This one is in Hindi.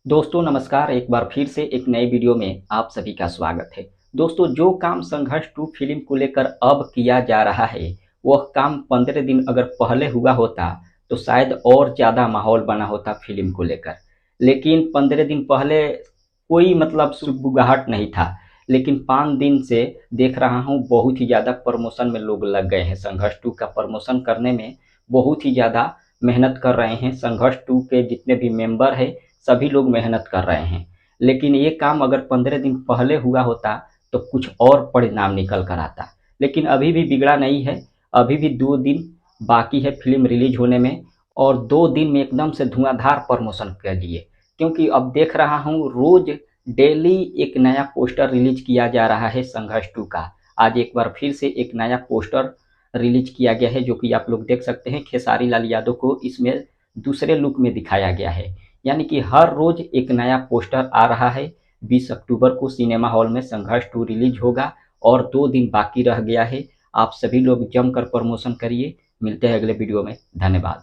दोस्तों नमस्कार। एक बार फिर से एक नई वीडियो में आप सभी का स्वागत है। दोस्तों जो काम संघर्ष टू फिल्म को लेकर अब किया जा रहा है वह काम 15 दिन अगर पहले हुआ होता तो शायद और ज़्यादा माहौल बना होता फिल्म को लेकर। लेकिन 15 दिन पहले कोई मतलब सुगबुगाहट नहीं था। लेकिन 5 दिन से देख रहा हूँ बहुत ही ज़्यादा प्रमोशन में लोग लग गए हैं। संघर्ष टू का प्रमोशन करने में बहुत ही ज़्यादा मेहनत कर रहे हैं। संघर्ष टू के जितने भी मेंबर हैं सभी लोग मेहनत कर रहे हैं। लेकिन ये काम अगर 15 दिन पहले हुआ होता तो कुछ और परिणाम निकल कर आता। लेकिन अभी भी बिगड़ा नहीं है। अभी भी 2 दिन बाकी है फिल्म रिलीज होने में। और 2 दिन में एकदम से धुआंधार प्रमोशन कर लिए। क्योंकि अब देख रहा हूँ रोज डेली एक नया पोस्टर रिलीज किया जा रहा है संघर्ष टू का। आज एक बार फिर से एक नया पोस्टर रिलीज किया गया है जो कि आप लोग देख सकते हैं। खेसारी लाल यादव को इसमें दूसरे लुक में दिखाया गया है। यानी कि हर रोज एक नया पोस्टर आ रहा है। 20 अक्टूबर को सिनेमा हॉल में संघर्ष टू रिलीज होगा और 2 दिन बाकी रह गया है। आप सभी लोग जमकर प्रमोशन करिए। मिलते हैं अगले वीडियो में। धन्यवाद।